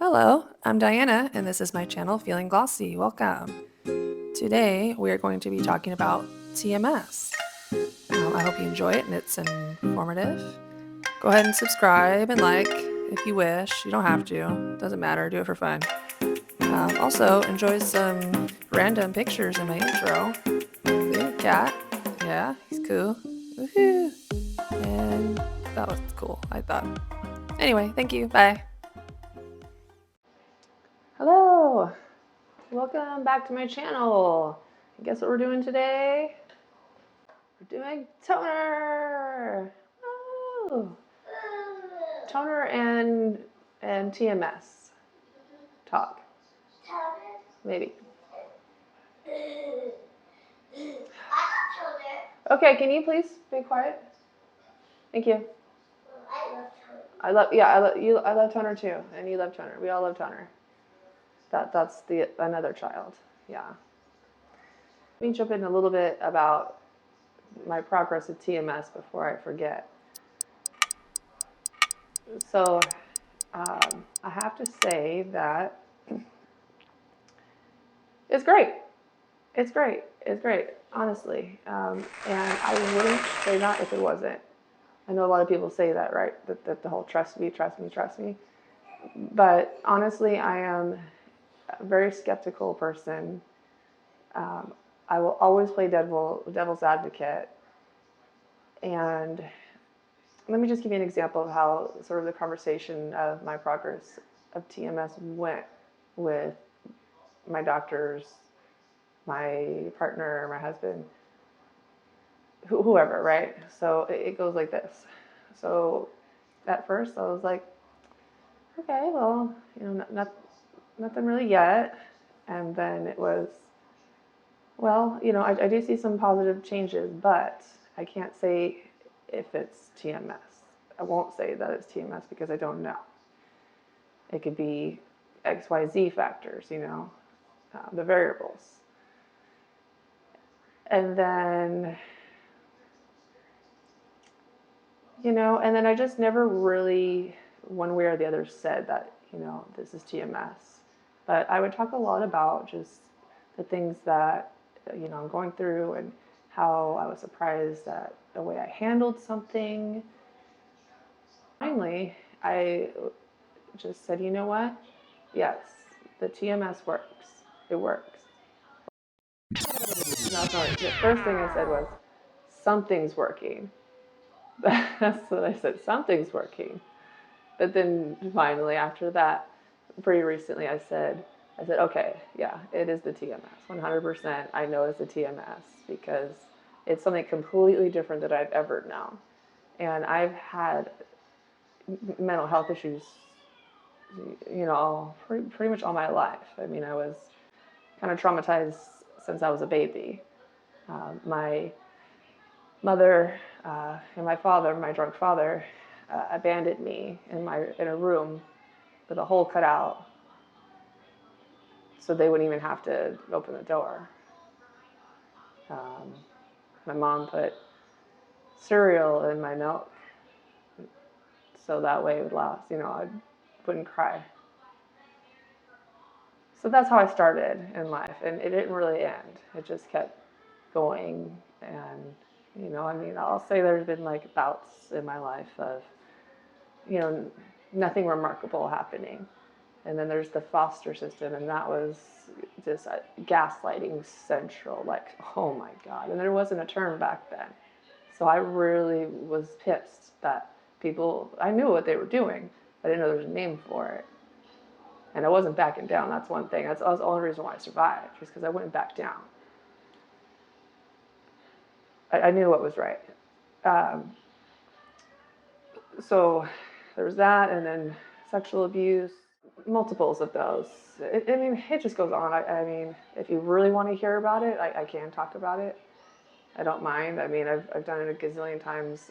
Hello, I'm Diana, and this is my channel, Feeling Glossy. Welcome. Today, we are going to be talking about TMS. I hope you enjoy it and it's informative. Go ahead and subscribe and like if you wish. You don't have to. Doesn't matter. Do it for fun. Also, enjoy some random pictures in my intro. See, cat. Yeah, he's cool. Woohoo! And that was cool, I thought. Anyway, thank you. Bye. Hello. Welcome back to my channel. Guess what we're doing today? We're doing toner. Oh, toner and TMS talk. Maybe. Okay, can you please be quiet? Thank you. I love toner too, and you love toner. We all love toner. That's another child. Yeah. Let me jump in a little bit about my progress with TMS before I forget. So I have to say that it's great. It's great. It's great, honestly. And I wouldn't say that if it wasn't. I know a lot of people say that, right? That the whole trust me, trust me, trust me. But honestly, I am a very skeptical person. I will always play devil's advocate. And let me just give you an example of how sort of the conversation of my progress of TMS went with my doctors, my partner, my husband, whoever, right? So it goes like this. So at first I was like, okay, well, nothing really yet. And then it was, well, I do see some positive changes, but I can't say if it's TMS. I won't say that it's TMS because I don't know. It could be XYZ factors, the variables. And then, and then I just never really, one way or the other, said that, this is TMS. But I would talk a lot about just the things that, I'm going through and how I was surprised at the way I handled something. Finally, I just said, you know what? Yes, the TMS works. It works. No, sorry. The first thing I said was, something's working. That's what I said. Something's working. But then finally, after that, pretty recently, I said, okay, yeah, it is the TMS. 100%. I know it's the TMS because it's something completely different that I've ever known. And I've had mental health issues, pretty much all my life. I mean, I was kind of traumatized since I was a baby. My mother and my father, my drunk father, abandoned me in a room with a hole cut out, so they wouldn't even have to open the door. My mom put cereal in my milk, so that way it would last. I wouldn't cry. So that's how I started in life, and it didn't really end. It just kept going, and I'll say there's been like bouts in my life of, nothing remarkable happening. And then there's the foster system, and that was just gaslighting central. Like, oh my God. And there wasn't a term back then. So I really was pissed that I knew what they were doing, but I didn't know there was a name for it. And I wasn't backing down. That's one thing. That was the only reason why I survived, just because I wouldn't back down. I knew what was right. So there was that, and then sexual abuse, multiples of those. It just goes on. I mean, if you really want to hear about it, I can talk about it. I don't mind. I mean, I've done it a gazillion times.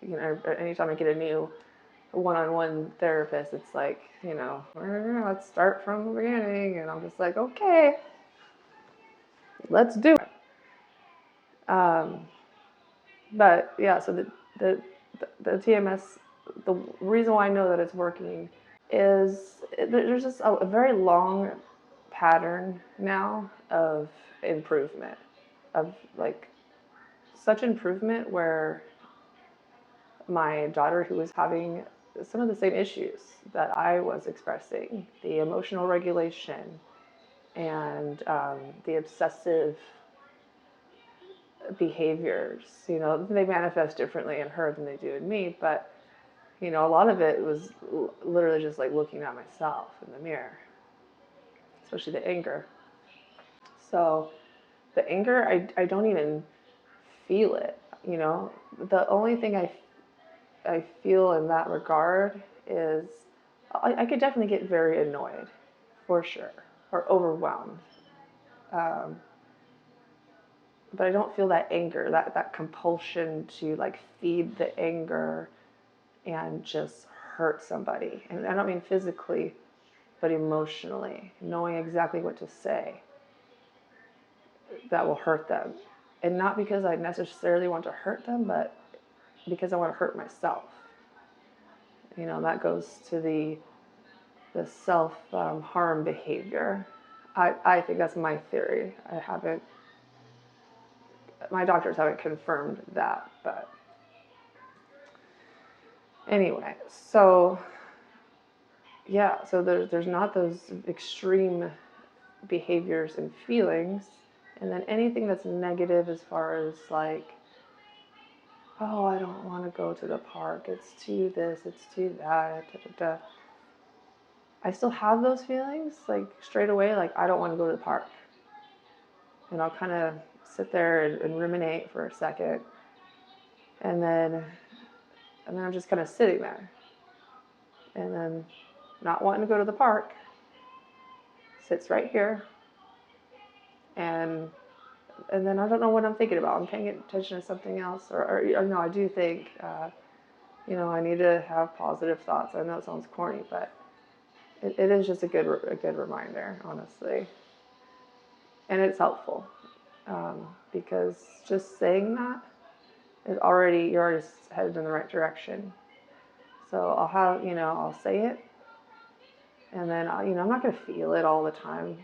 Anytime I get a new one-on-one therapist, it's like, let's start from the beginning. And I'm just like, okay, let's do it. But yeah, so the TMS, the reason why I know that it's working is there's just a very long pattern now of improvement, of like such improvement where my daughter, who was having some of the same issues that I was expressing, the emotional regulation and the obsessive behaviors, they manifest differently in her than they do in me, but a lot of it was literally just like looking at myself in the mirror, especially the anger. So the anger, I don't even feel it. The only thing I feel in that regard is I could definitely get very annoyed, for sure, or overwhelmed. Um, but I don't feel that anger, that compulsion to like feed the anger and just hurt somebody. And I don't mean physically, but emotionally, knowing exactly what to say that will hurt them. And not because I necessarily want to hurt them, but because I want to hurt myself. That goes to the self harm behavior. I think that's my theory. My doctors haven't confirmed that, but anyway, so yeah, so there's not those extreme behaviors and feelings, and then anything that's negative as far as like, oh, I don't want to go to the park, it's too this, it's too that, da, da, da. I still have those feelings, like straight away, like I don't want to go to the park. And I'll kind of sit there and ruminate for a second, and then I'm just kind of sitting there, and then not wanting to go to the park sits right here, and then I don't know what I'm thinking about. I'm paying attention to something else, or no, I do think, I need to have positive thoughts. I know it sounds corny, but it is just a good reminder, honestly, and it's helpful because just saying that is you're already headed in the right direction. So I'll say it, and then I'm not gonna feel it all the time,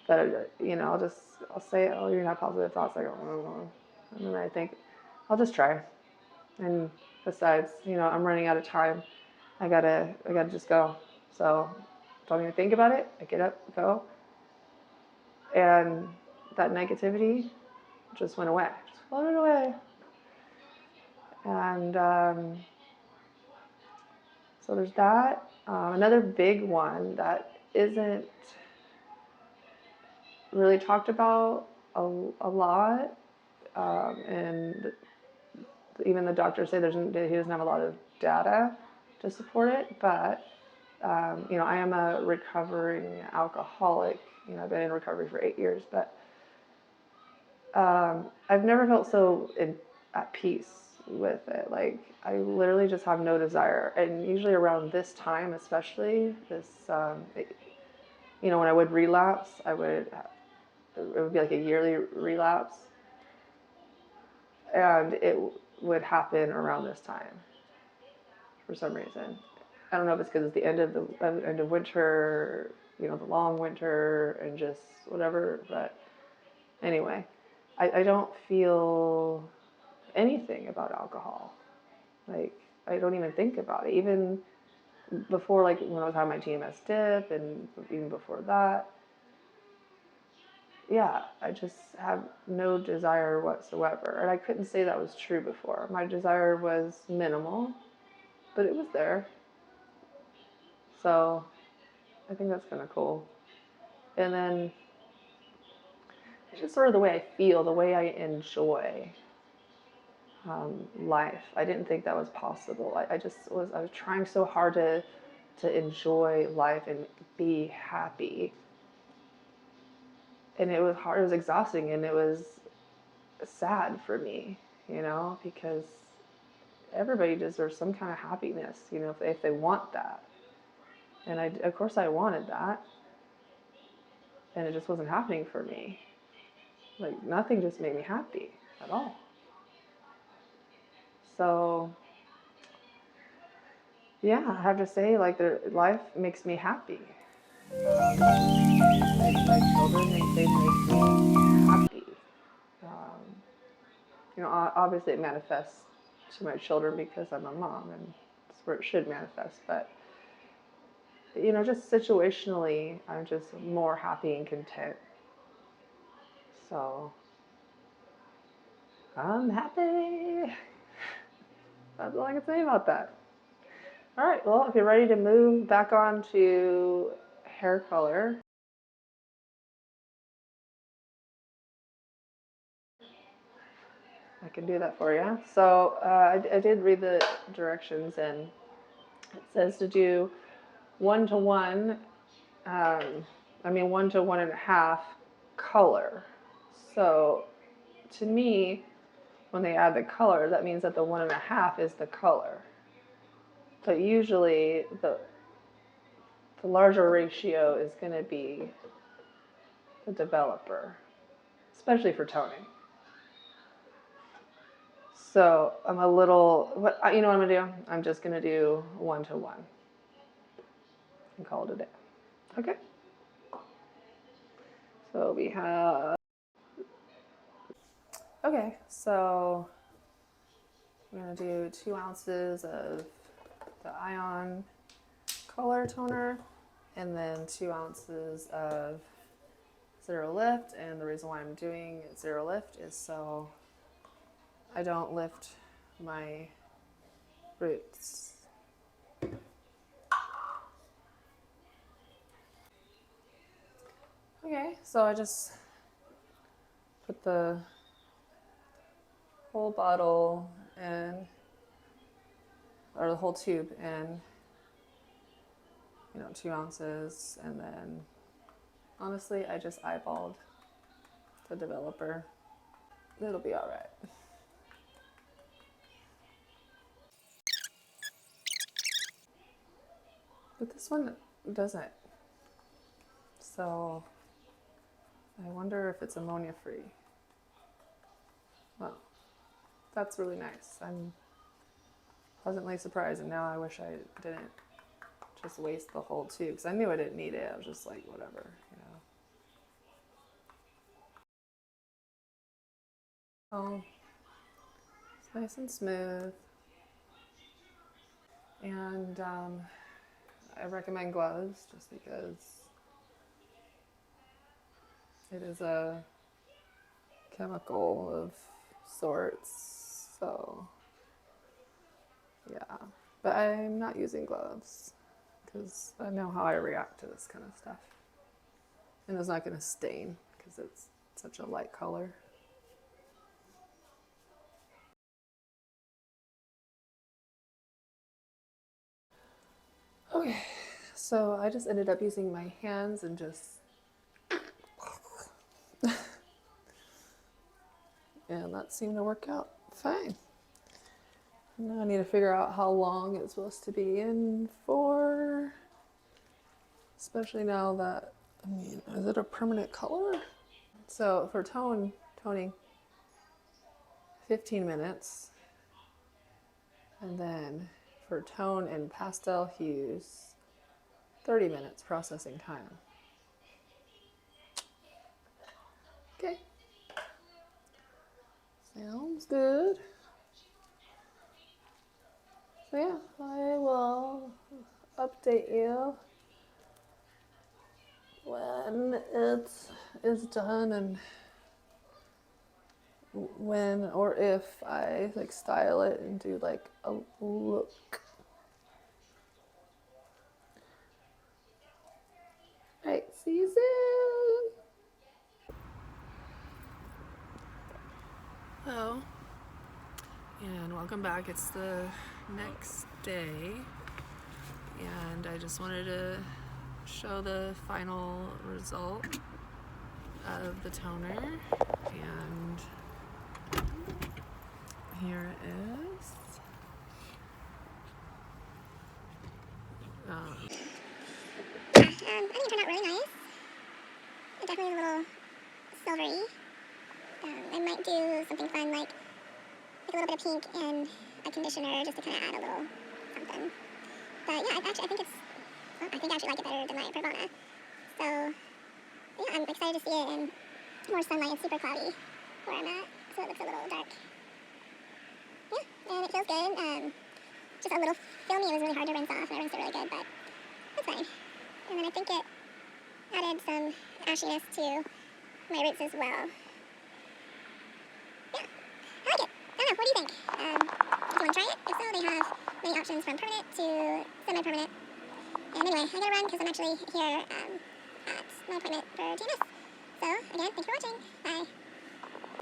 but I'll say it. Oh, you're not positive thoughts. I go, oh. And then I think I'll just try. And besides, I'm running out of time. I gotta just go. So don't even think about it. I get up, go, and that negativity just went away, just floated away. And so there's that. Another big one that isn't really talked about a lot, and even the doctors say he doesn't have a lot of data to support it, but I am a recovering alcoholic. I've been in recovery for 8 years, but I've never felt so at peace with it. Like I literally just have no desire, and usually around this time, especially when I would relapse, it would be like a yearly relapse, and it would happen around this time for some reason. I don't know if it's because it's the end of winter, the long winter, and just whatever. But anyway, I don't feel anything about alcohol. Like I don't even think about it. Even before, like when I was having my TMS dip, and even before that, yeah, I just have no desire whatsoever. And I couldn't say that was true before. My desire was minimal, but it was there. So I think that's kind of cool. And then it's just sort of the way I feel, the way I enjoy life. I didn't think that was possible. I was trying so hard to enjoy life and be happy. And it was hard, it was exhausting, and it was sad for me, because everybody deserves some kind of happiness, if they want that. And of course I wanted that, and it just wasn't happening for me. Like nothing just made me happy at all. So yeah, I have to say, like, their life makes me happy. My children, they make me happy. Um, you know, obviously it manifests to my children because I'm a mom, and that's where it should manifest. But you know, just situationally, I'm just more happy and content. So I'm happy. That's all I can say about that. All right, well, if you're ready to move back on to hair color, I can do that for you. So I did read the directions, and it says to do 1 to 1, I mean 1 to 1.5 color. So to me, when they add the color, that means that the 1.5 is the color. But usually the larger ratio is going to be the developer, especially for toning. So I'm a little, you know what I'm gonna do? I'm just gonna do 1 to 1 and call it a day. Okay. So we have, okay, so I'm gonna do 2 ounces of the Ion color toner and then 2 ounces of Zero Lift. And the reason why I'm doing Zero Lift is so I don't lift my roots. Okay, so I just put the whole bottle in, or the whole tube in, 2 ounces, and then honestly, I just eyeballed the developer. It'll be all right. But this one doesn't. So I wonder if it's ammonia free. Well, that's really nice. I'm pleasantly surprised, and now I wish I didn't just waste the whole tube, because I knew I didn't need it. I was just like, whatever, Oh, it's nice and smooth. And I recommend gloves just because it is a chemical of sorts. So, yeah. But I'm not using gloves because I know how I react to this kind of stuff. And it's not going to stain because it's such a light color. Okay, so I just ended up using my hands and just and that seemed to work out fine. Now I need to figure out how long it's supposed to be in for, especially now that, is it a permanent color? So for toning, 15 minutes. And then for tone and pastel hues, 30 minutes processing time. Okay. Sounds good. So yeah, I will update you when it is done and when or if I like style it and do like a look. Right, see you soon. Hello, and welcome back. It's the next day, and I just wanted to show the final result of the toner, and here it is. I think it turned out really nice. It definitely is a little silvery. I might do something fun like a little bit of pink and a conditioner just to kind of add a little something. But yeah, I think it's, well, I think I actually like it better than my Pravana. So yeah, I'm excited to see it in more sunlight and super cloudy where I'm at, so it looks a little dark. Yeah, and it feels good. Just a little filmy. It was really hard to rinse off, and I rinsed it really good, but that's fine. And then I think it added some ashiness to my roots as well. Yeah, I like it. I don't know, what do you think? If you want to try it, if so, they have many options from permanent to semi-permanent. And anyway, I gotta run because I'm actually here at my appointment for TMS. So, again, thanks for watching. Bye.